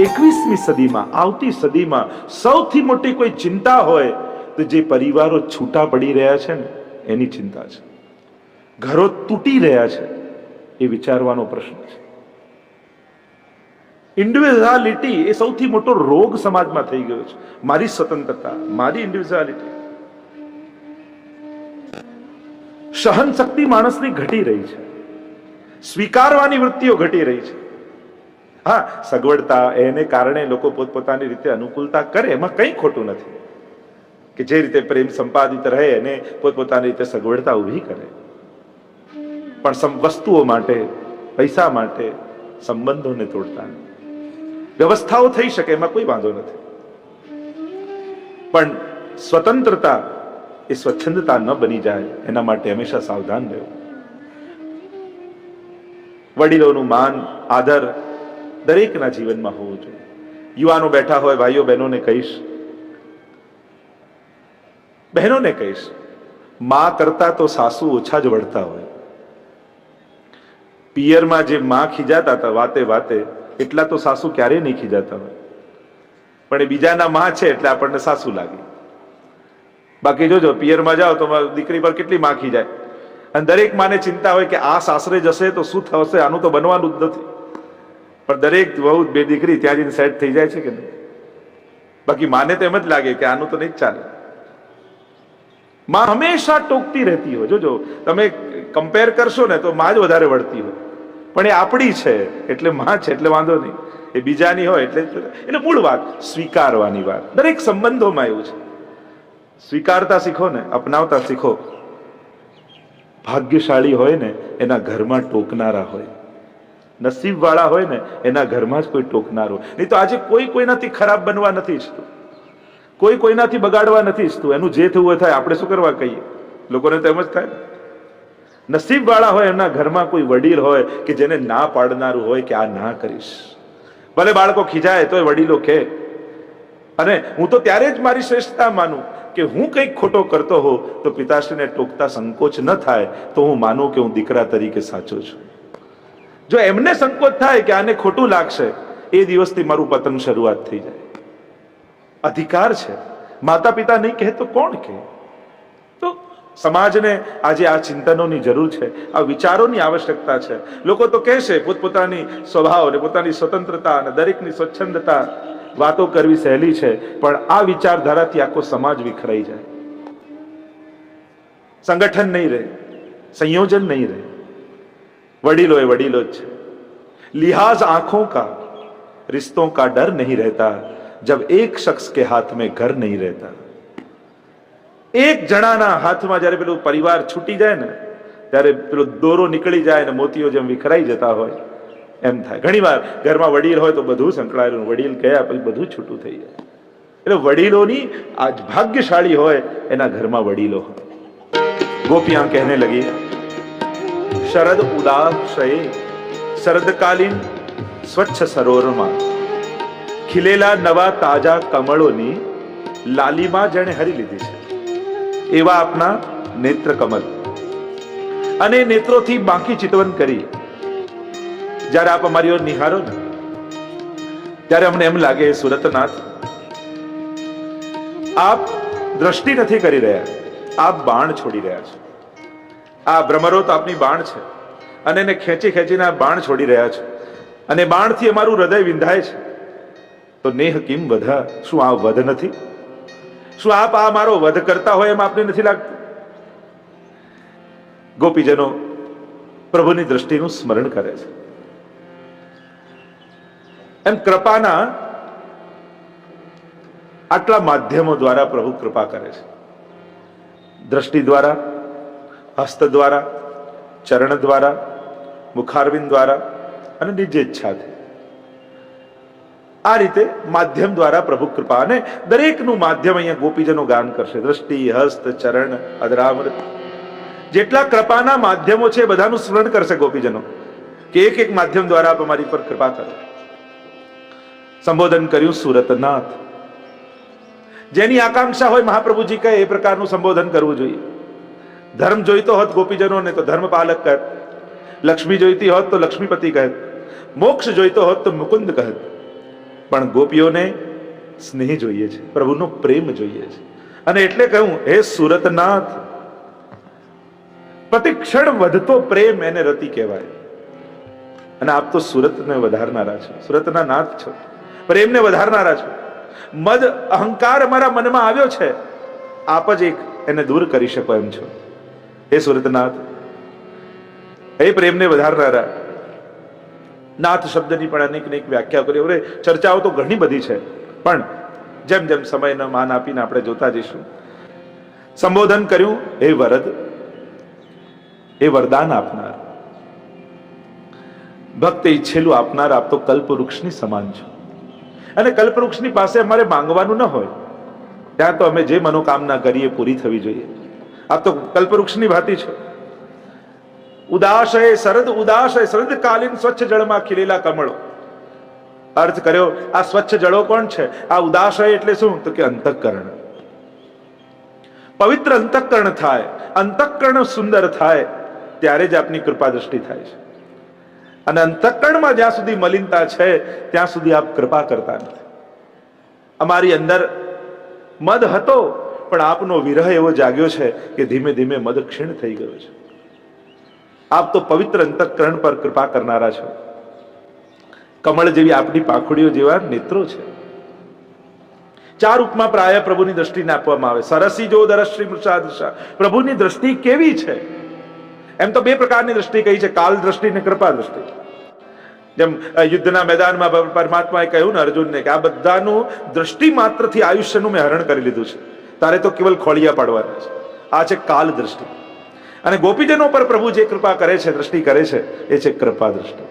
21મી સદીમાં, આવતી સદીમાં સૌથી મોટી કોઈ ચિંતા હોય તો જે પરિવારો છૂટા પડી રહ્યા છે ને એની ચિંતા છે. ઘરો તૂટી રહ્યા છે એ વિચારવાનો પ્રશ્ન છે. ઇન્ડિવિડ્યુઆલિટી એ સૌથી મોટો રોગ સમાજમાં થઈ ગયો છે. મારી સ્વતંત્રતા, મારી ઇન્ડિવિડ્યુઆલિટી. સહન શક્તિ માણસની ઘટી રહી છે. સ્વીકારવાની વૃત્તિઓ ઘટી રહી છે. હા, સગવડતા એને કારણે લોકો પોતપોતાની રીતે અનુકૂળતા કરે, એમાં કંઈ ખોટું નથી કે જે રીતે પ્રેમ સંપાદિત રહે એને પોતપોતાની રીતે સગવડતા ઊભી કરે. પણ વસ્તુઓ માટે, પૈસા માટે સંબંધોને તોડતા નહીં. વ્યવસ્થાઓ થઈ શકે, એમાં કોઈ વાંધો નથી, પણ સ્વતંત્રતા એ સ્વચ્છંદતા ન બની જાય એના માટે હંમેશા સાવધાન રહેવું. વડીલોનું માન, આદર દરેકના જીવનમાં હોવું જોઈએ. યુવાનો બેઠા હોય, ભાઈઓ બહેનોને કહીશ, માં કરતા તો સાસુ ઓછા જ વળતા હોય. પિયરમાં જે માં ખીજાતા હતા વાતે વાતે, એટલા તો સાસુ ક્યારેય નહીં ખીજાતા હોય, પણ એ બીજાના માં છે એટલે આપણને સાસુ લાગે. બાકી જોજો, પિયરમાં જાઓ તો દીકરી પર કેટલી માં ખીજાય, અને દરેક માને ચિંતા હોય કે આ સાસરે જશે તો શું થશે, આનું તો બનવાનું જ નથી. પણ દરેક વહુ બે દીકરી ત્યાં જઈને સેટ થઈ જાય છે કે નહીં? બાકી માને તો એમ જ લાગે કે આનું તો નહીં જ ચાલે. માં હંમેશા ટોકતી રહેતી હોય. જોજો, તમે કમ્પેર કરશો ને તો માં જ વધારે વળતી હોય, પણ એ આપણી છે એટલે માં છે એટલે વાંધો નહીં. એ બીજાની હોય એટલે મૂળ વાત સ્વીકારવાની વાત. દરેક સંબંધોમાં એવું છે. સ્વીકારતા શીખો ને, અપનાવતા શીખો. ભાગ્યશાળી હોય ને એના ઘરમાં ટોકનારા હોય, નસીબ વાળા હોય ને એના ઘરમાં જ કોઈ ટોકનારો. નહીં તો આજે કોઈ કોઈનાથી ખરાબ બનવા નથી ઈચ્છતું, કોઈ કોઈનાથી બગાડવા નથી ઈચ્છતું. એનું જે થવું થાય આપણે શું કરવા કહીએ? લોકોને તો એમ જ થાય. નસીબ વાળા હોય એમના ઘરમાં કોઈ વડીલ હોય કે જેને ના પાડનારું હોય કે આ ના કરીશ. ભલે બાળકો ખીજાય તોય વડીલો કહે. અને હું તો ત્યારે જ મારી શ્રેષ્ઠતા માનું કે હું કંઈક ખોટો કરતો હોઉં તો પિતાશ્રીને ટોકતા સંકોચ ન થાય તો હું માનું કે હું દીકરા તરીકે સાચો છું. જો એમને સંકોચ થાય કે આને ખોટું લાગશે, એ દિવસથી મારું પતન શરૂઆત થઈ જાય. અધિકાર છે, માતા પિતા નહીં કહે તો કોણ કહે? તો સમાજને આજે આ ચિંતનોની જરૂર છે, આ વિચારોની આવશ્યકતા છે. લોકો તો કહેશે પોતપોતાની સ્વભાવ અને પોતાની સ્વતંત્રતા અને દરેકની સ્વચ્છંદતા વાતો કરવી સહેલી છે, પણ આ વિચારધારાથી આખો સમાજ વિખરાઈ જાય. સંગઠન નહીં રહે, સંયોજન નહીં રહે. वडीलो है वडीलो है. लिहाज आंखों का, रिश्तों का डर नहीं रहता जब एक शख्स के हाथ में घर नहीं रहता. એક જણાના હાથમાં જ્યારે પેલું પરિવાર છૂટી જાય ને ત્યારે પેલો દોરો નીકળી જાય ને મોતીઓ જેમ વિખરાઈ જતા હોય એમ થાય. ઘણીવાર ઘરમાં વડીલ હોય તો બધું સંકળાયેલું, વડીલ ગયા પછી બધું છૂટું થઈ જાય. એટલે વડીલોની આજ ભાગ્યશાળી હોય એના ઘરમાં વડીલો હોય. ગોપિयां कहने लगी, शरद उदाक्षये शरदकालीन स्वच्छ सरोवરમાં ખીલેલા નવા તાજા કમળોની લાલીમાં જેણે હરી લીધી છે એવા આપના નેત્ર કમલ અને નેત્રોથી બાકી ચિતવન કરી જ્યારે આપ અમારી ઓર નિહારો ને ત્યારે અમને એમ લાગે સુરતનાથ આપ દ્રષ્ટિ નથી કરી રહ્યા, આપ બાણ છોડી રહ્યા છો. આ ભ્રમરો તો આપની બાણ છે અને એને ખેંચી ખેંચીને આ બાણ છોડી રહ્યા છો અને બાણથી અમારું હૃદય વિંધાય છે. તો નેહ કિમ વધા, શું આ વધ નથી? શું આપ આ મારો વધ કરતા હોય એમ આપને નથી લાગતું? ગોપીજનો પ્રભુની દ્રષ્ટિનું સ્મરણ કરે છે. એમ કૃપાના આટલા માધ્યમો દ્વારા પ્રભુ કૃપા કરે છે. દ્રષ્ટિ દ્વારા, હસ્ત દ્વારા, ચરણ દ્વારા, મુખારવિંદ દ્વારા અને નિજ ઈચ્છાથી. આ રીતે માધ્યમ દ્વારા પ્રભુ કૃપા. અને દરેકનું માધ્યમ અહીંયા ગોપીજનો ગાન કરશે. દ્રષ્ટિ, હસ્ત, ચરણ, અધરામૃત, જેટલા કૃપાના માધ્યમો છે બધાનું સ્મરણ કરશે ગોપીજનો કે એક એક માધ્યમ દ્વારા આપ અમારી પર કૃપા કરો. સંબોધન કર્યું સુરતનાથ. જેની આકાંક્ષા હોય મહાપ્રભુજી કહે એ પ્રકારનું સંબોધન કરવું જોઈએ. ધર્મ જોઈતો હોત ગોપીજનોને તો ધર્મપાલક કહે, લક્ષ્મી જોઈતી હોત તો લક્ષ્મીપતિ કહે, મોક્ષ જોઈતો હોત તો મુકુંદ કહે. પણ ગોપીઓને સ્નેહ જોઈએ છે, પ્રભુનો પ્રેમ જોઈએ છે. અને એટલે કહ્યું, હે સુરતનાથ, પ્રતિક્ષણ વધતો પ્રેમ એને રતિ કહેવાય. અને આપ તો સુરતને વધારનારા છો, સુરતના નાથ છો, પ્રેમને વધારનારા છો. મદ અહંકાર અમારા મનમાં આવ્યો છે, આપ જ એક એને દૂર કરી શકો એમ છો. હે સુરતનાથ, હે પ્રેમને વધારનારા. નાથ શબ્દની પણ અનેક અનેક વ્યાખ્યા કરી. હવે ચર્ચાઓ તો ઘણી બધી છે, પણ જેમ જેમ સમયનો માન આપીને આપણે જોતા જઈશું. સંબોધન કર્યું, હે વરદ, એ વરદાન આપનાર, ભક્ત ઈચ્છેલું આપનાર. આપ તો કલ્પવૃક્ષની સમાન છો. અને કલ્પવૃક્ષની પાસે અમારે માંગવાનું ન હોય, ત્યાં તો અમે જે મનોકામના કરીએ પૂરી થવી જોઈએ. આપ તો કલ્પવૃક્ષની ભાતી છો. ઉદાશય શરદ, ઉદાશય શરદ કાલીન સ્વચ્છ જળમાં ખીલેલા કમળો. અર્થ કર્યો, આ સ્વચ્છ જળો કોણ છે? આ ઉદાશય એટલે શું? તો કે અંતઃકરણ. પવિત્ર અંતઃકરણ થાય, અંતઃકરણ સુંદર થાય, ત્યારે જ આપની કૃપા દ્રષ્ટિ થાય છે. અને અંતઃકરણમાં જ્યાં સુધી મલિનતા છે, ત્યાં સુધી આપ કૃપા કરતા નથી. અમારી અંદર મદ હતો, પણ આપનો વિરહ એવો જાગ્યો છે કે ધીમે ધીમે મદ ક્ષીણ થઈ ગયો છે. આપ તો પવિત્ર અંતઃકરણ પર કૃપા કરનારા છો. કમળ જેવી આપની પાંખુડીઓ જેવા નેત્રો છે. ચાર ઉપમા પ્રાય પ્રભુની દ્રષ્ટિને આપવામાં આવે. સરસી જો દરશ્રી મૃષાદૃશા. પ્રભુની દ્રષ્ટિ કેવી છે? એમ તો બે પ્રકારની દ્રષ્ટિ કહી છે, કાલ દ્રષ્ટિ અને કૃપા દ્રષ્ટિ. જેમ યુદ્ધના મેદાનમાં પરમાત્માએ કહ્યું ને અર્જુનને કે આ બધાનું દ્રષ્ટિ માત્રથી આયુષ્યનું મેં હરણ કરી લીધું છે, તારે તો કેવલ ખોળિયા પાડવાના છે. આ છે કાલ દ્રષ્ટિ. અને ગોપીજનો પર પ્રભુ જે કૃપા કરે છે, દ્રષ્ટિ કરે છે, એ છે કૃપા દ્રષ્ટિ.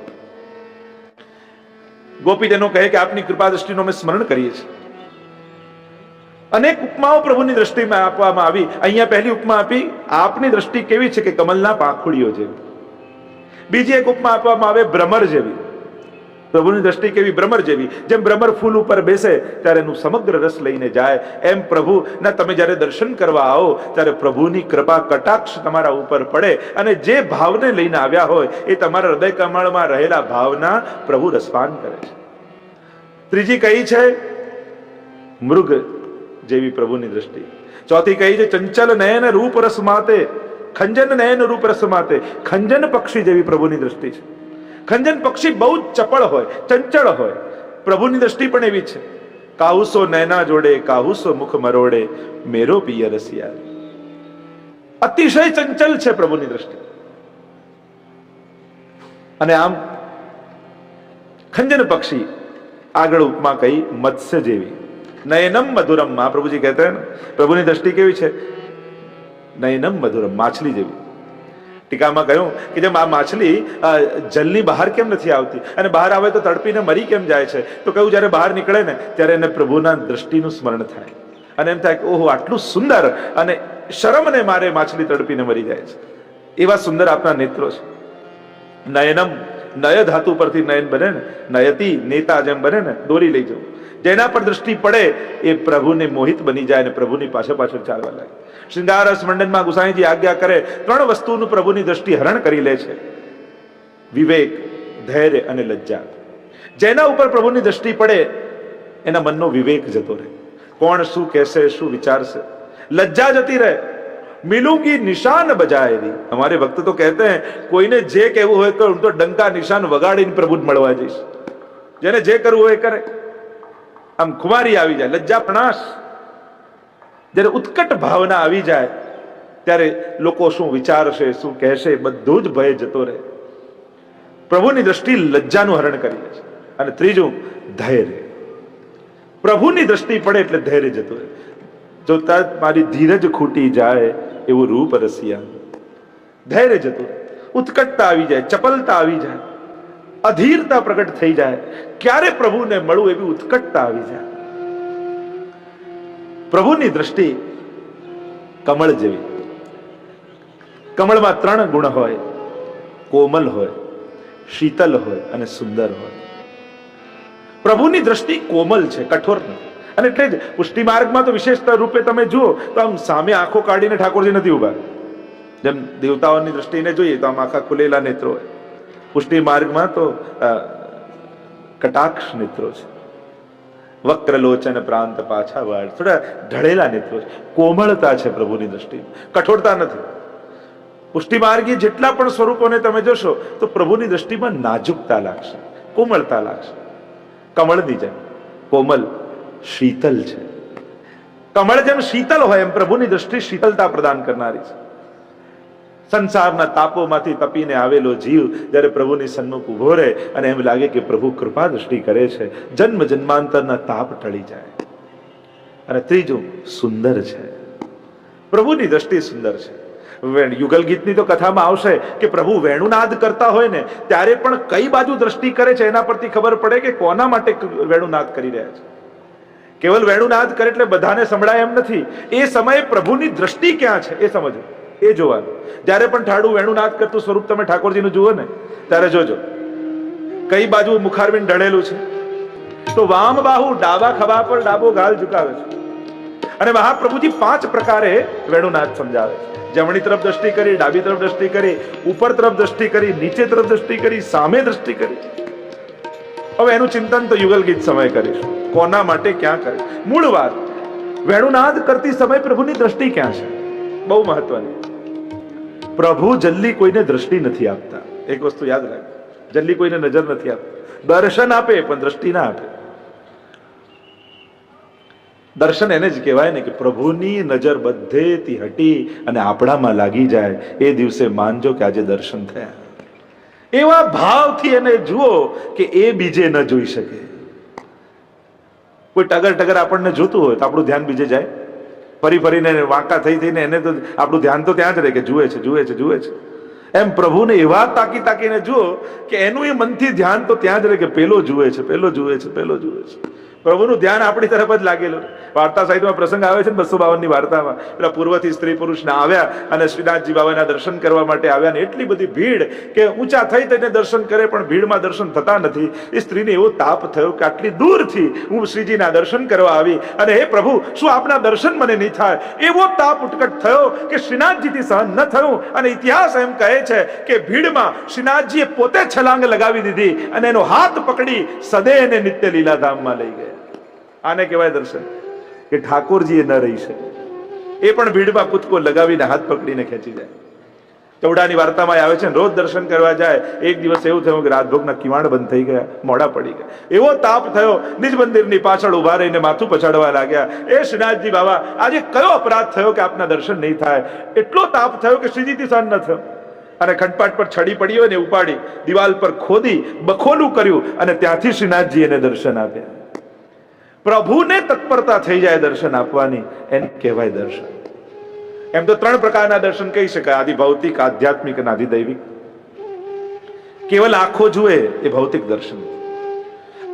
ગોપીજનો કહે કે આપની કૃપા દ્રષ્ટિનું અમે સ્મરણ કરીએ છીએ. અનેક ઉપમાઓ પ્રભુની દ્રષ્ટિમાં આપવામાં આવી. અહીંયા પહેલી ઉપમા આપી, આપની દ્રષ્ટિ કેવી છે કે કમલના પાંખુડીઓ જેવી. બીજી એક ઉપમા આપવામાં આવે, ભ્રમર જેવી. પ્રભુની દ્રષ્ટિ કેવી? ભ્રમર જેવી. જેમ ભ્રમર ફૂલ ઉપર બેસે ત્યારે એનું સમગ્ર રસ લઈને જાય, એમ પ્રભુના તમે જ્યારે દર્શન કરવા આવો ત્યારે પ્રભુની કૃપા કટાક્ષ તમારા ઉપર પડે, અને જે ભાવને લઈને આવ્યા હોય એ તમારા હૃદય કમળમાં રહેલા ભાવના પ્રભુ રસપાન કરે છે. ત્રીજી કઈ છે? મૃગ જેવી પ્રભુની દ્રષ્ટિ. ચોથી કઈ છે? ચંચલ નયન રૂપ રસ માતે, ખંજન નયન રૂપ રસ માતે. ખંજન પક્ષી જેવી પ્રભુની દ્રષ્ટિ છે. ખંજન પક્ષી બહુ જ ચપળ હોય, ચંચળ હોય. પ્રભુની દ્રષ્ટિ પણ એવી છે. કાહુસો નયના જોડે, કાહુસો મુખ મરોડે, મેરો પિય રસિયા. અતિશય ચંચલ છે પ્રભુની દ્રષ્ટિ. અને આમ ખંજન પક્ષી આગળ ઉપમા કઈ? મત્સ્ય જેવી. નયનમ મધુરમ. મહાપ્રભુજી કહેતા હૈ ને, પ્રભુની દ્રષ્ટિ કેવી છે? નયનમ મધુરમ, માછલી જેવી. ટીકામાં કહ્યું કે જેમ આ માછલી જલની બહાર કેમ નથી આવતી, અને બહાર આવે તો તડપીને મરી કેમ જાય છે? તો કહ્યું જ્યારે બહાર નીકળે ને ત્યારે એને પ્રભુના દ્રષ્ટિનું સ્મરણ થાય, અને એમ થાય કે ઓહો આટલું સુંદર, અને શરમને મારે માછલી તડપીને મરી જાય છે. એવા સુંદર આપના નેત્રો છે. નયનમ, નય ધાતુ પરથી નયન બને ને, નયતી નેતા જેમ બને ને, દોરી લઈ જવું. જેના પર દ્રષ્ટિ પડે એ પ્રભુને મોહિત બની જાય અને પ્રભુની પાછળ પાછળ ચાલવા લાગે. શૃંગાર રસ મંડનમાં ગુસાઈજી આજ્ઞા કરે, ત્રણ વસ્તુનું પ્રભુની દ્રષ્ટિ હરણ કરી લે છે: વિવેક, ધૈર્ય અને લજ્જા. જેના ઉપર પ્રભુની દ્રષ્ટિ પડે એના મનનો વિવેક જતો રહે. કોણ શું કહેશે, શું વિચારશે, લજ્જા જતી રહે. મિલુંગી નિશાન બજાયેલી. हमारे भक्त तो कहते हैं કોઈને જે કહેવું હોય તો હું તો ડંકા નિશાન વગાડીને પ્રભુ મળવા જઈશ. જેને જે કરવું હોય કરે. આમ ખુમારી આવી જાય, લજ્જા પ્રણાશ. જ્યારે ઉત્કટ ભાવના આવી જાય ત્યારે લોકો શું વિચારશે, શું કહેશે, બધું જ ભય જતો રહે. પ્રભુની દ્રષ્ટિ લજ્જાનું હરણ કરી લે છે. અને ત્રીજું ધૈર્ય. પ્રભુની દ્રષ્ટિ પડે એટલે ધૈર્ય જતું રહે. જો મારી ધીરજ ખૂટી જાય એવું રૂપ રસિયા. ધૈર્ય જતું રહે. ઉત્કટતા આવી જાય, ચપલતા આવી જાય, અધીરતા પ્રગટ થઈ જાય. ક્યારે પ્રભુને મળવું એવી ઉત્કટતા આવી જાય. પ્રભુની દ્રષ્ટિ કમળ જેવી. કમળમાં ત્રણ ગુણ હોય: કોમલ હોય, શીતલ હોય અને સુંદર હોય. પ્રભુની દ્રષ્ટિ કોમલ છે, કઠોર નથી. અને એટલે જ પુષ્ટિ માર્ગમાં તો વિશેષતા રૂપે તમે જુઓ તો આમ સામે આંખો કાઢીને ઠાકોરજી નથી ઉભા. જેમ દેવતાઓની દ્રષ્ટિને જોઈએ તો આમ આખા ખુલેલા નેત્રો હોય. પુષ્ટિ માર્ગમાં તો કટાક્ષ નેત્રો છે. વક્રલોચન પ્રાંત પાછા વાળ, થોડા ઢળેલા નેત્રો છે, કોમળતા છે પ્રભુની દ્રષ્ટિમાં, કઠોરતા નથી. પુષ્ટિમાર્ગી જેટલા પણ સ્વરૂપોને તમે જોશો તો પ્રભુની દ્રષ્ટિમાં નાજુકતા લાગશે, કોમળતા લાગશે. કમળની જેમ કોમલ, શીતલ છે. કમળ જેમ શીતલ હોય એમ પ્રભુની દ્રષ્ટિ શીતલતા પ્રદાન કરનારી છે. સંસારના તાપોમાંથી તપીને આવેલો જીવ જ્યારે પ્રભુની સન્મુખ ઉભો રહે અને એમ લાગે કે પ્રભુ કૃપા દ્રષ્ટિ કરે છે, જન્મ જન્માંતરના તાપ ટળી જાય. અને ત્રીજું સુંદર છે, પ્રભુની દ્રષ્ટિ સુંદર છે. યુગલ ગીતની તો કથામાં આવશે કે પ્રભુ વેણુનાદ કરતા હોય ને ત્યારે પણ કઈ બાજુ દ્રષ્ટિ કરે છે એના પરથી ખબર પડે કે કોના માટે વેણુનાદ કરી રહ્યા છે. કેવલ વેણુનાદ કરે એટલે બધાને સંભળાય એમ નથી. એ સમયે પ્રભુની દ્રષ્ટિ ક્યાં છે એ સમજવું, એ જોવાનું. જ્યારે પણ ઠાડું વેણુનાદ કરતું સ્વરૂપ તમે ઠાકોરજીનું જુઓ ને ત્યારે જોજો કઈ બાજુ મુખારબિંદ ઢળેલું છે. તો વામ બાહુ ડાબા ખભા પર ડાબો ગાલ ઝુકાવે છે. અને મહાપ્રભુજી 5 પ્રકારે વેણુનાદ સમજાવે છે. જમણી તરફ દ્રષ્ટિ કરી, ડાબી તરફ દ્રષ્ટિ કરી, ઉપર તરફ દ્રષ્ટિ કરી, નીચે તરફ દ્રષ્ટિ કરી, સામે દ્રષ્ટિ કરી. હવે એનું ચિંતન તો યુગલ ગીત સમય કરીશું, કોના માટે ક્યાં કરે. મૂળ વાત, વેણુનાદ કરતી સમય પ્રભુની દ્રષ્ટિ ક્યાં છે, બહુ મહત્વની. પ્રભુ જલ્દી કોઈને દ્રષ્ટિ નથી આપતા. એક વસ્તુ યાદ રાખજો, જલ્દી કોઈને નજર નથી આપતા. દર્શન આપે પણ દ્રષ્ટિ ના આપે. દર્શન એને જ કહેવાય ને કે પ્રભુની નજર બધેથી હટી અને આપણામાં લાગી જાય. એ દિવસે માનજો કે આજે દર્શન થયા. એવા ભાવથી એને જુઓ કે એ બીજે ન જોઈ શકે. કોઈ ટગર ટગર આપણને જોતું હોય તો આપણું ધ્યાન બીજે જાય, ફરી ફરીને વાંકા થઈ થઈને એને તો આપણું ધ્યાન તો ત્યાં જ રહે કે જુએ છે, જુએ છે, જુએ છે. એમ પ્રભુને એવા તાકી તાકીને જુઓ કે એનું એ મનથી ધ્યાન તો ત્યાં જ રહે કે પેલો જુએ છે, પેલો જુએ છે, પેલો જુએ છે. પ્રભુનું ધ્યાન આપણી તરફ જ લાગેલું. વાર્તા સાહિત્યમાં પ્રસંગ આવે છે ને 252 ની વાર્તામાં, પેલા પૂર્વથી સ્ત્રી પુરુષને આવ્યા અને શ્રીનાથજી બાબાના દર્શન કરવા માટે આવ્યા ને એટલી બધી ભીડ કે ઊંચા થઈ તેને દર્શન કરે પણ ભીડમાં દર્શન થતા નથી. એ સ્ત્રીને એવો તાપ થયો કે આટલી દૂરથી હું શ્રીજીના દર્શન કરવા આવી અને હે પ્રભુ શું આપના દર્શન મને નહીં થાય. એવો તાપ ઉટકટ થયો કે શ્રીનાથજીથી સહન ન થયું. અને ઇતિહાસ એમ કહે છે કે ભીડમાં શ્રીનાથજીએ પોતે છલાંગ લગાવી દીધી અને એનો હાથ પકડી સદેહને નિત્ય લીલાધામમાં લઈ ગયા. આને કહેવાય દર્શન, કે ઠાકોરજી એ ન રહી શકે. એ પણ ભીડમાં કૂદકો લગાવીને હાથ પકડીને ખેંચી જાય. ચૌડાની વાર્તામાં આવે છે ને રોજ દર્શન કરવા જાય. એક દિવસ એવું થયું કે રાજભોગના કિવાડ બંધ થઈ ગયા, મોડા પડી ગયા. એવો તાપ થયો, નિજ મંદિરની પાછળ ઉભા રહીને માથું પછાડવા લાગ્યા. એ શ્રીનાથજી બાબા આજે કયો અપરાધ થયો કે આપના દર્શન નહીં થાય. એટલો તાપ થયો કે શ્રીજીથી સહન ન થયો અને ખંડપાટ પર છડી પડી હોય ને ઉપાડી દિવાલ પર ખોદી બખોલું કર્યું અને ત્યાંથી શ્રીનાથજી એને દર્શન આપ્યા. પ્રભુને તત્પરતા થઈ જાય દર્શન આપવાની, એને કહેવાય દર્શન. એમ તો 3 પ્રકારના દર્શન કહી શકાય, આદિ ભૌતિક, આધ્યાત્મિક અને આદિ દૈવિક. કેવલ આંખો જુએ એ ભૌતિક દર્શન.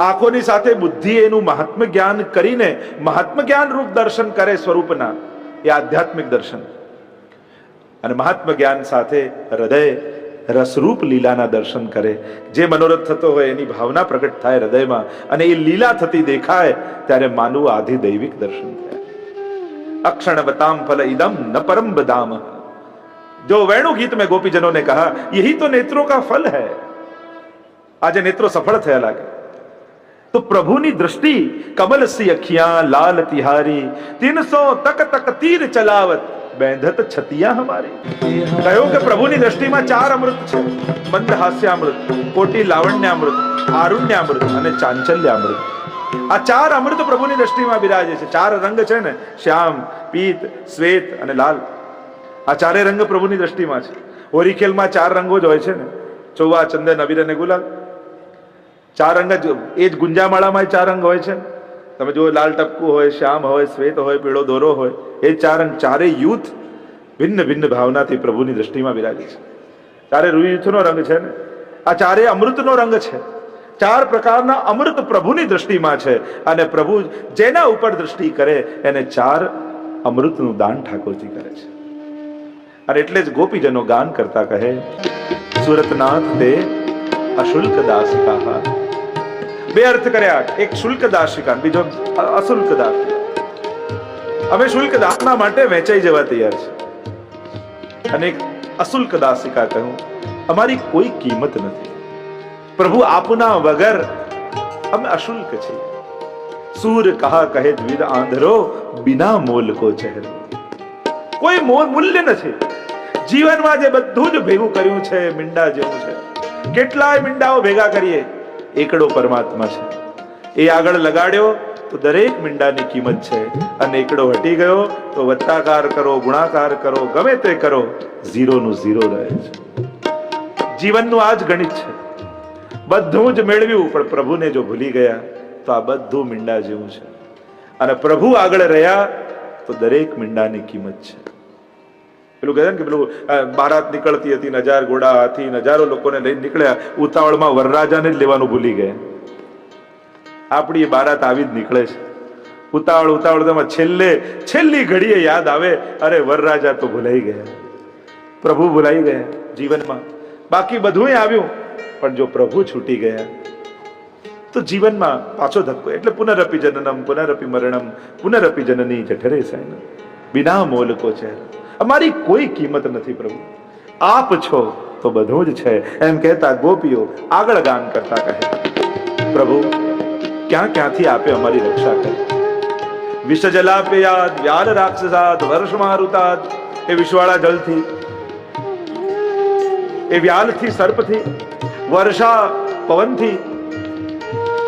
આંખોની સાથે બુદ્ધિ એનું મહાત્મ જ્ઞાન કરીને મહાત્મ જ્ઞાન રૂપ દર્શન કરે સ્વરૂપના, એ આધ્યાત્મિક દર્શન. અને મહાત્મ જ્ઞાન સાથે હૃદય રસરૂપ લીલાના દર્શન કરે. જે મનોરથ થતો હોય એની ભાવના પ્રગટ થાય હૃદયમાં અને એ લીલા થતી દેખાય ત્યારે માનવું આધિ દૈવિક દર્શન થાય. अक्षण बताम फल इदम न परम बदाम. जो वेणु गीत में गोपीजनों ने कहा यही तो नेत्रों का फल है. आज नेत्रों सफल थया लागे तो प्रभुनी दृष्टि कमल सी अखियां लाल तिहारी 300 तक तक तीर चलावत बैंधत छतिया हमारी. कहो कि प्रभुनी दृष्टिમાં 4 अमृत છે. મંદ હાસ્યામૃત, કોટી લાવણ્યામૃત, આરુણ્યામૃત અને ચાંચલ્યામૃત. આ 4 અમૃત પ્રભુની દ્રષ્ટિમાં બિરાજે છે. 4 રંગ છે ને, શ્યામ, પીત, શ્વેત અને લાલ. આ 4 રંગ પ્રભુની દ્રષ્ટિમાં છે. હોરીખેલમાં 4 રંગો જ હોય છે ને, ચોવા, ચંદન, અબીર અને ગુલાલ. 4 રંગ જ. એ જ ગુંજામાળામાં 4 રંગ હોય છે. તમે જો લાલ ટપકું હોય, શ્યામ હોય, શ્વેત હોય, પીળો દોરો હોય, એ 4 રંગ. 4 યુથ ભિન્ન ભિન્ન ભાવનાથી પ્રભુની દ્રષ્ટિમાં બિરાજે છે. 4 રૂયુથનો રંગ છે ને, આ 4 અમૃતનો રંગ છે. 4 પ્રકારના અમૃત પ્રભુની દ્રષ્ટિમાં છે અને પ્રભુ જેના ઉપર દ્રષ્ટિ કરે એને 4 અમૃતનું દાન ઠાકોરજી કરે છે. અને એટલે જ ગોપીજનો ગાન કરતા કહે સુરતનાથ તે અશુલ્ક દાસિકા. 2 અર્થ કર્યા, એક શુલ્ક દાસિકા, બીજો અશુલ્ક દાસિકા. અમે શુલ્ક દાસના માટે વેચાઈ જવા તૈયાર છે અને એક અશુલ્ક દાસિકા કહું અમારી કોઈ કિંમત નથી. પ્રભુ આપના વગર અમે અશુલ્ક છીએ. સૂર કહા કહે દ્વિધ આંધરો, બિના મોલ કો ચહેરો. કોઈ મૂલ્ય નથી. જીવનમાં જે બધું જ ભેગું કર્યું છે મીંડા જેવું છે. કેટલાય મીંડાઓ ભેગા કરીએ, એકડો પરમાત્મા છે. એ આગળ લગાડ્યો તો દરેક મીંડાની કિંમત છે, અને એકડો હટી ગયો તો વત્તાકાર કરો, ગુણાકાર કરો, ગમે તે કરો, ઝીરો નું ઝીરો રહે છે. જીવનનું આ જ ગણિત છે. બધું જ મેળવ્યું પણ પ્રભુને જો ભૂલી ગયા તો આ બધું મીંડા જેવું છે. અને પ્રભુ આગળ રહ્યા તો દરેક મીંડાની કિંમત છે. પેલું કહે ને કે પેલું બારાત નીકળતી હતી, 1000 ઘોડા હાથી 1000 લોકોને લઈને નીકળ્યા, ઉતાવળમાં વરરાજાને જ લેવાનું ભૂલી ગયા. આપણી બારાત આવી જ નીકળે છે. ઉતાવળમાં છેલ્લી ઘડીએ યાદ આવે, અરે વરરાજા તો ભૂલાઈ ગયા, પ્રભુ ભૂલાઈ ગયા જીવનમાં. બાકી બધું આવ્યું, પણ જો પ્રભુ છૂટી ગયા તો જીવનમાં પાછો ધક્કો. એટલે પુનરપી જનનમ પુનરપી મરણમ પુનરપી જનની જઠરે સાયન, બિના મોલ કો ચહેરો. અમારી કોઈ કિંમત નથી પ્રભુ, આપ છો તો બધું જ છે. એમ કહેતા ગોપીઓ આગળ ગાન કરતા કહે, પ્રભુ ક્યાંથી આપે અમારી રક્ષા કરી. વિષ જલાપયાદ વ્યાલ રાક્ષસાદ વર્ષ મારુતાદ. એ વિષવાળા જલથી, એ વ્યાલથી, સર્પથી, વર્ષા પવનથી,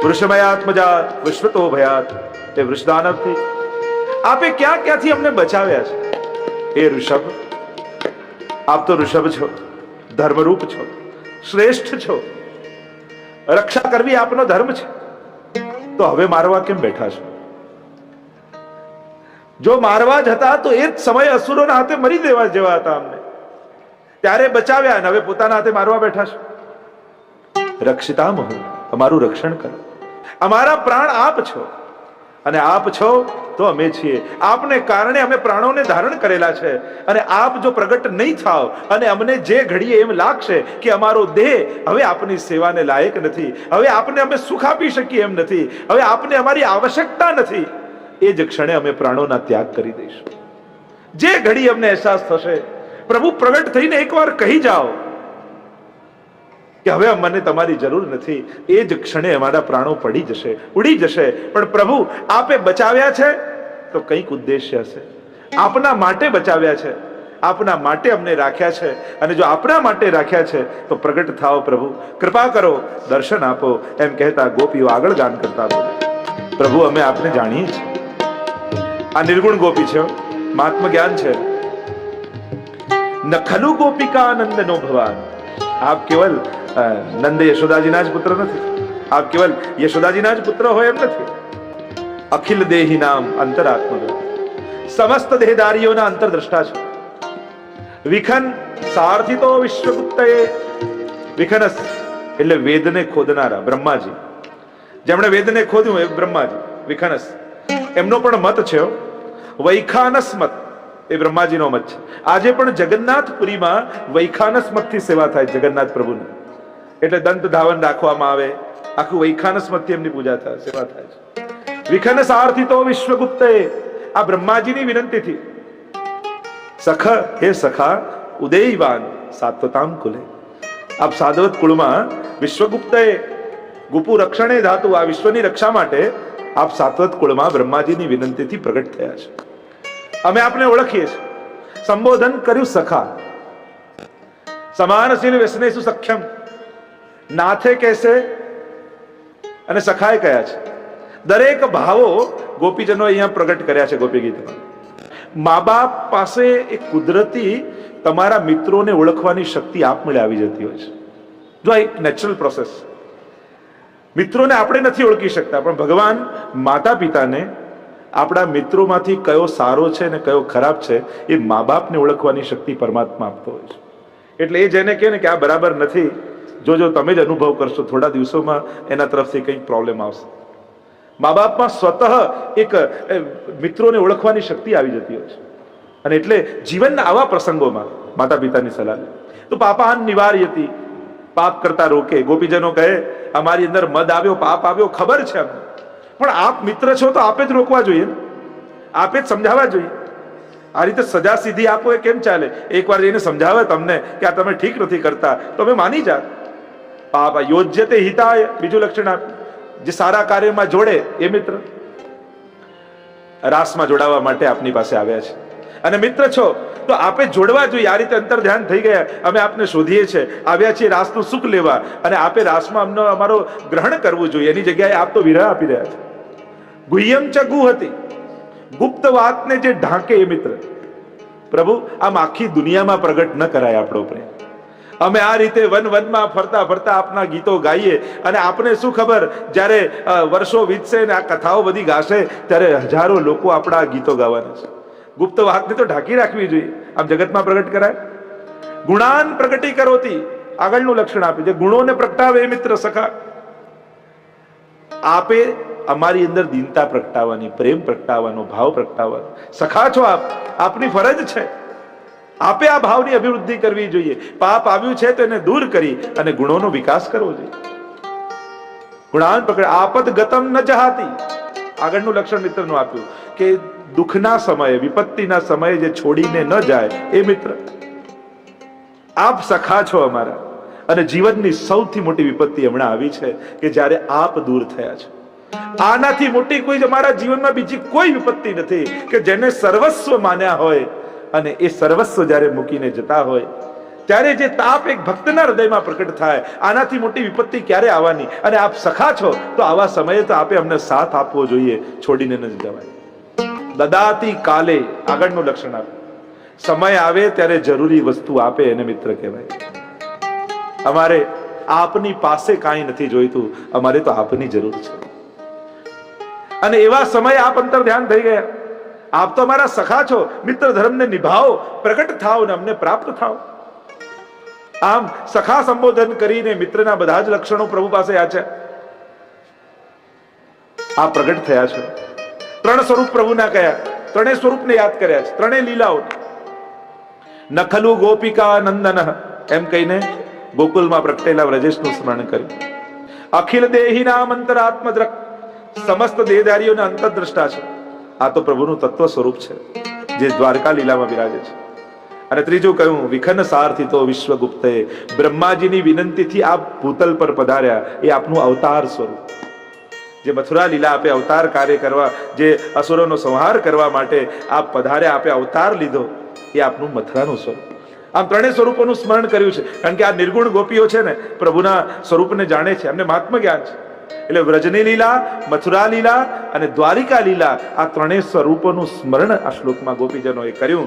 વૃષમયાત્મજા વિશ્વતો ભયાત, એ વૃષદાનવથી આપે ક્યાંથી અમને બચાવ્યા છે. એ ઋષભ, આપ તો ઋષભ છો, ધર્મરૂપ છો, શ્રેષ્ઠ છો. રક્ષા કરવી આપનો ધર્મ છે. તો હવે મારવા કેમ બેઠા છો? જો મારવા જ હતા તો એ જ સમય અસુરોના હાથે મરી દેવા જેવા હતા. અમને ત્યારે બચાવ્યા, અને હવે પોતાના હાથે મારવા બેઠા છો. રક્ષિતામહ, અમારું રક્ષણ કરો. અમારા પ્રાણ આપ છો, અને આપ છો તો અમે છીએ. આપને કારણે અમે પ્રાણોને ધારણ કરેલા છે. અને આપ જો પ્રગટ નહીં થાવ, અને અમને જે ઘડીએ એમ લાગશે કે અમારો દેહ હવે આપની સેવાને લાયક નથી, હવે આપને અમે સુખ આપી શકીએ એમ નથી, હવે આપને અમારી આવશ્યકતા નથી, એ જ ક્ષણે અમે પ્રાણોના ત્યાગ કરી દઈશું. જે ઘડી અમને અહેસાસ થશે, પ્રભુ પ્રગટ થઈને એકવાર કહી જાઓ કે હવે મને તમારી જરૂર નથી, એ જ ક્ષણે અમારા પ્રાણો પડી જશે, ઉડી જશે. પણ પ્રભુ આપે બચાવ્યા છે તો કંઈક ઉદ્દેશ્ય છે. આપના માટે બચાવ્યા છે, આપના માટે અમને રાખ્યા છે. અને જો આપના માટે રાખ્યા છે તો પ્રગટ થાઓ પ્રભુ, કૃપા કરો, દર્શન આપો. એમ કહેતા ગોપીઓ આગળ ગાન કરતા બોલે, પ્રભુ અમે આપને જાણીએ છીએ. આ નિર્ગુણ ગોપી છે, મહાત્મ જ્ઞાન છે. ન ખલુ ગોપિકા નંદનો ભવાન. આપ કેવલ નંદ યશોદાજીના જ પુત્ર નથી, આપ કેવલ યશોદાજીના જ પુત્ર હોય એમ નથી. અખિલ દેહી નામ અંતરાત્મા, સમસ્ત દેહધારીઓના અંતરદ્રષ્ટા છે. વિખન સાર્થિતો વિશ્વગુપ્તયે. વિખનસ એટલે વેદને ખોદનારા બ્રહ્માજી, જેમણે વેદને ખોદ્યું એ બ્રહ્માજી. વિખનસ એમનો પણ મત છે. વૈખાનસ મત એ બ્રહ્માજીનો મત છે. આજે પણ જગન્નાથપુરીમાં વૈખાનસ મતથી સેવા થાય જગન્નાથ પ્રભુની. એટલે દંત ધાવન રાખવામાં આવે, આખું વૈખાનસ મતથી એમની પૂજા થાય, સેવા થાય છે. વિખન સાર્થિતો વિશ્વગુપ્તએ, આ બ્રહ્માજીની વિનંતીથી. સખ હે સખા ઉદયવાન સાત્વતામ કુલે. આપ સાધવત કુળમાં વિશ્વગુપ્તએ ગુપુ રક્ષણે ધાતુ, આ વિશ્વની રક્ષા માટે આપ સાત્વત કુળમાં બ્રહ્માજીની વિનંતીથી પ્રગટ થયા છે. અમે આપને ઓળખીએ છીએ. સંબોધન કર્યું સખા. સમાનશીલ વ્યસનેષુ સખ્યમ. નાથે કહેશે અને સખાએ કયા છે. દરેક ભાવો ગોપીજનો અહીંયા પ્રગટ કર્યા છે ગોપી ગીતમાં. મા બાપ પાસે એક કુદરતી તમારા મિત્રોને ઓળખવાની શક્તિ આપમેળે આવી જતી હોય છે. જો આ એક નેચરલ પ્રોસેસ. મિત્રોને આપણે નથી ઓળખી શકતા, પણ ભગવાન માતા પિતાને આપણા મિત્રોમાંથી કયો સારો છે ને કયો ખરાબ છે એ મા બાપને ઓળખવાની શક્તિ પરમાત્મા આપતો હોય છે. એટલે એ જેને કહે ને કે આ બરાબર નથી, જો તમે જ અનુભવ કરશો, થોડા દિવસોમાં એના તરફથી કંઈક પ્રોબ્લેમ આવશે. મા બાપમાં સ્વતઃ એક મિત્રોને ઓળખવાની શક્તિ આવી જતી હોય છે. અને એટલે જીવનના આવા પ્રસંગોમાં માતા પિતાની સલાહ તો પાપાન નિવાર્યતિ, પાપ કરતા રોકે. ગોપીજનો કહે અમારી અંદર મદ આવ્યો, પાપ આવ્યો, ખબર છે અમને, પણ આપ મિત્ર છો તો આપે જ રોકવા જોઈએ, આપે જ સમજાવવા જોઈએ. આ રીતે સજા સીધી આપો એ કેમ ચાલે? એકવાર જઈને સમજાવે તમને કે આ તમે ઠીક નથી કરતા તો અમે માની જા. પાપ યોજ્યતે હિતાય, બીજું લક્ષણ આપ, જે સારા કાર્યમાં જોડે એ મિત્ર. રાસમાં જોડાવા માટે આપની પાસે આવ્યા છે અને મિત્ર છો તો આપે જોડવા જોઈએ. આ રીતે અંતર ધ્યાન થઈ ગયા. અમે આપને શોધીએ છીએ, આવ્યા છીએ રાસનું સુખ લેવા અને આપે રાસમાં અમને અમારો ગ્રહણ કરવું જોઈએ. એની જગ્યાએ આપ તો વિરહ આપી રહ્યા છો. ગુહ્યમ ચ ગુહતિ, ગુપ્ત વાતને જે ઢાંકે એ મિત્ર. પ્રભુ આમ આખી દુનિયામાં પ્રગટ ન કરાય આપણો પ્રેમ. અમે આ રીતે વનમાં ફરતા ફરતા આપના ગીતો ગાઈએ અને આપને શું ખબર, જ્યારે વર્ષો વીતશે ને આ કથાઓ બધી ગાશે ત્યારે હજારો લોકો આપણા ગીતો ગાવાના છે. ગુપ્ત વાતને તો ઢાંકી રાખવી જોઈએ, આમ જગતમાં પ્રગટ કરાય. ગુણાન પ્રગટી કરોતી, આગળનું લક્ષણ આપે છે, ગુણોને પ્રગટાવે મિત્ર સખા. આપે અમારી અંદર દીનતા પ્રગટાવવાની, પ્રેમ પ્રગટાવવાનો, ભાવ પ્રગટાવવાનો. સખા છો આપ, આપની ફરજ છે. આપે આ ભાવની અભિવૃદ્ધિ કરવી જોઈએ. પાપ આવ્યું છે તો એને દૂર કરી અને ગુણોનો વિકાસ કરવો જોઈએ. ગુણાન પ્રગટ આપદ ગતમ ન જહાતી, આગળનું લક્ષણ મિત્રનું આપ્યું કે દુઃખના સમયે, વિપત્તિના સમયે જે છોડીને ન જાય એ મિત્ર. આપ સખા છો અમારા. અને જીવનની સૌથી મોટી વિપત્તિ હમણાં આવી છે કે જ્યારે આપ દૂર થયા છો. આનાથી મોટી કોઈ અમારા જીવનમાં બીજી કોઈ વિપત્તિ નથી કે જેને સર્વસ્વ માન્યા હોય અને એ સર્વસ્વ જ્યારે મૂકીને જતા હોય ત્યારે જે તાપ એક ભક્તના હૃદયમાં પ્રકટ થાય, આનાથી મોટી વિપત્તિ ક્યારે આવવાની. અને આપ સખા છો તો આવા સમયે તો આપે અમને સાથ આપવો જોઈએ, છોડીને ન જવાય. દદાતી કાલે, આગળનું લક્ષણ આપે, સમય આવે ત્યારે જરૂરી વસ્તુ આપે એને મિત્ર કહેવાય. અમારે આપની પાસે કાંઈ નથી જોઈતું, અમારે તો આપની જરૂર છે. અને એવા સમયે આપ અંતર ધ્યાન થઈ ગયા. આપ તો અમારા સખા છો. મિત્ર ધર્મને નિભાવો, પ્રગટ થાઓ ને અમને પ્રાપ્ત થાઓ. આમ સખા સંબોધન કરીને મિત્રના બધા જ લક્ષણો પ્રભુ પાસે આચ્યા. આ પ્રગટ થયા છો. ત્રણ સ્વરૂપ પ્રભુના કયા, ત્રણેય સ્વરૂપને યાદ કર્યા છે, ત્રણેય લીલાઓ. નખલુ ગોપિકા નંદન એમ કહીને ગોકુલમાં પ્રગટેલા વ્રજેશનું સ્મરણ કર્યું. અખિલ દેહીના અંતરાત્મદ્રક, સમસ્ત દેહધારીઓના અંતરદ્રષ્ટા છે. આ તો પ્રભુનું તત્વ સ્વરૂપ છે જે દ્વારકા લીલામાં બિરાજે છે. અને ત્રીજું કહ્યું, વિખન સારથી તો વિશ્વગુપ્તે, બ્રહ્માજીની વિનંતીથી આપ ભૂતલ પર પધાર્યા. એ આપનું અવતાર સ્વરૂપ. જે મથુરા લીલા આપે અવતાર કાર્ય કરવા, જે અસુરોનો સંહાર કરવા માટે આપ પધાર્યા, આપે અવતાર લીધો, એ આપનું મથુરાનું સ્વરૂપ. આમ ત્રણેય સ્વરૂપોનું સ્મરણ કર્યું છે. કારણ કે આ નિર્ગુણ ગોપીઓ છે ને પ્રભુના સ્વરૂપને જાણે છે, એમને મહાત્મ જ્ઞાન છે. એટલે વ્રજની લીલા, મથુરા લીલા અને દ્વારિકા લીલા, આ ત્રણેય સ્વરૂપોનું સ્મરણ આ શ્લોકમાં ગોપીજનોએ કર્યું.